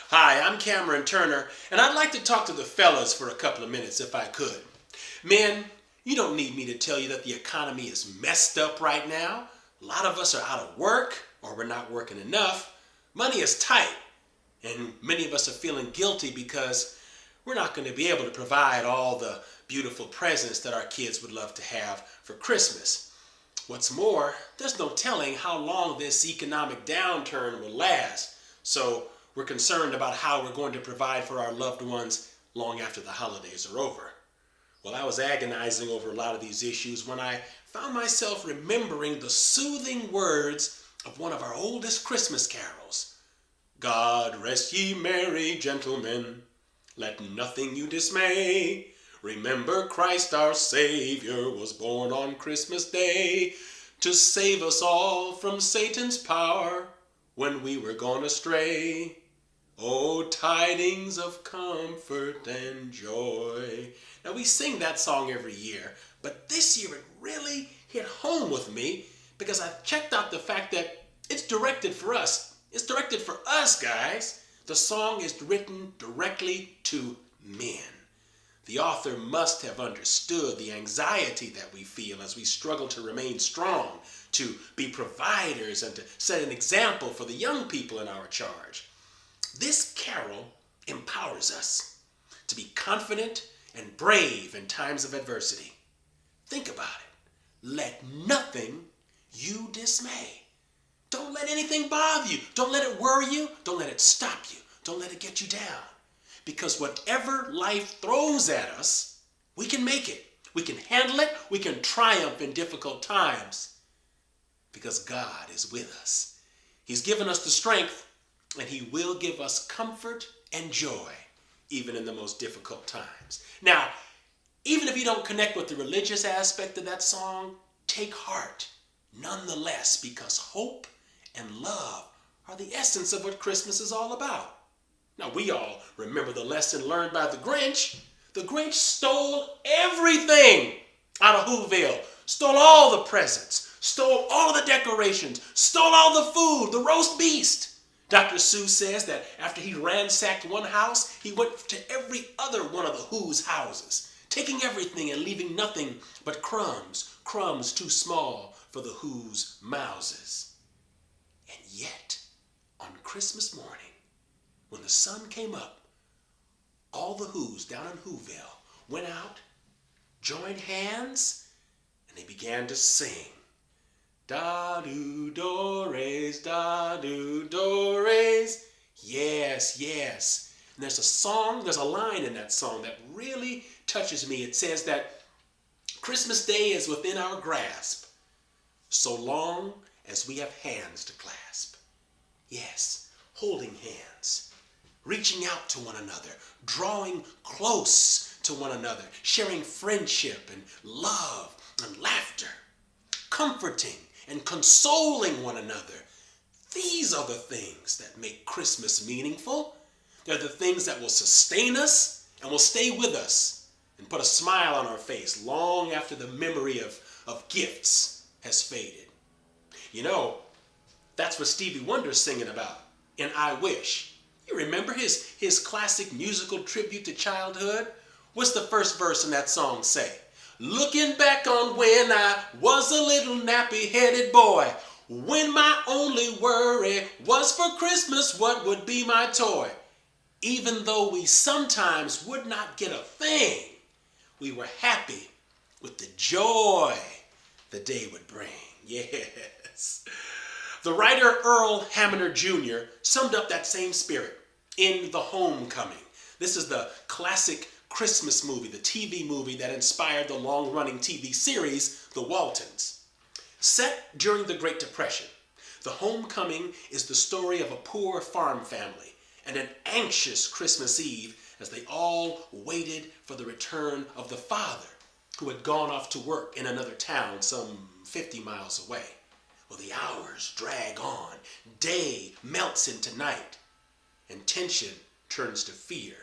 Hi, I'm Cameron Turner, and I'd like to talk to the fellas for a couple of minutes if I could. Men, you don't need me to tell you that the economy is messed up right now. A lot of us are out of work, or we're not working enough. Money is tight, and many of us are feeling guilty because we're not going to be able to provide all the beautiful presents that our kids would love to have for Christmas. What's more, there's no telling how long this economic downturn will last. So we're concerned about how we're going to provide for our loved ones long after the holidays are over. Well, I was agonizing over a lot of these issues when I found myself remembering the soothing words of one of our oldest Christmas carols. God rest ye merry gentlemen, let nothing you dismay. Remember Christ our Savior was born on Christmas Day to save us all from Satan's power when we were gone astray. Oh, tidings of comfort and joy. Now, we sing that song every year, but this year it really hit home with me because I checked out the fact that it's directed for us. It's directed for us, guys. The song is written directly to men. The author must have understood the anxiety that we feel as we struggle to remain strong, to be providers, and to set an example for the young people in our charge. This carol empowers us to be confident and brave in times of adversity. Think about it. Let nothing you dismay. Don't let anything bother you. Don't let it worry you. Don't let it stop you. Don't let it get you down. Because whatever life throws at us, we can make it. We can handle it. We can triumph in difficult times. Because God is with us. He's given us the strength, and He will give us comfort and joy, even in the most difficult times. Now, even if you don't connect with the religious aspect of that song, take heart nonetheless, because hope and love are the essence of what Christmas is all about. Now, we all remember the lesson learned by the Grinch. The Grinch stole everything out of Whoville, stole all the presents, stole all the decorations, stole all the food, the roast beast. Dr. Seuss says that after he ransacked one house, he went to every other one of the Who's houses, taking everything and leaving nothing but crumbs, crumbs too small for the Who's mouses. And yet, on Christmas morning, when the sun came up, all the Who's down in Whoville went out, joined hands, and they began to sing. Da-do-do-rays, da-do-do-rays. Yes, yes. And there's a line in that song that really touches me. It says that Christmas Day is within our grasp, so long as we have hands to clasp. Yes, holding hands, reaching out to one another, drawing close to one another, sharing friendship and love and laughter, comforting and consoling one another. These are the things that make Christmas meaningful. They're the things that will sustain us and will stay with us and put a smile on our face long after the memory of gifts has faded. You know, that's what Stevie Wonder's singing about in I Wish. You remember his classic musical tribute to childhood? What's the first verse in that song say? Looking back on when I was a little nappy-headed boy, when my only worry was for Christmas what would be my toy. Even though we sometimes would not get a thing, we were happy with the joy the day would bring. Yes. The writer Earl Hamner Jr. summed up that same spirit in The Homecoming. This is the classic Christmas movie, the TV movie that inspired the long-running TV series, The Waltons. Set during the Great Depression, The Homecoming is the story of a poor farm family and an anxious Christmas Eve as they all waited for the return of the father, who had gone off to work in another town some 50 miles away. Well, the hours drag on, day melts into night, and tension turns to fear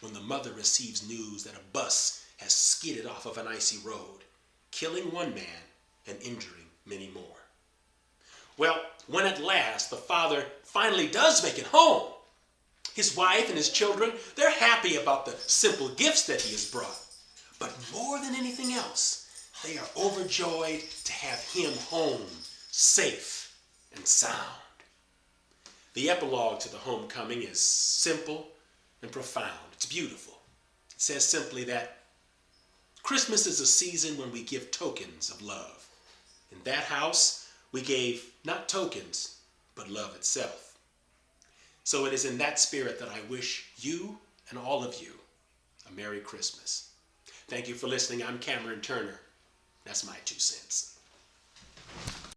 when the mother receives news that a bus has skidded off of an icy road, killing one man and injuring many more. Well, when at last the father finally does make it home, His wife and his children, they're happy about the simple gifts that he has brought. But more than anything else, they are overjoyed to have him home, safe and sound. The epilogue to the homecoming is simple and profound. It's beautiful. It says simply that Christmas is a season when we give tokens of love. In that house, we gave not tokens, but love itself. So it is in that spirit that I wish you and all of you a Merry Christmas. Thank you for listening. I'm Cameron Turner. That's my 2 cents.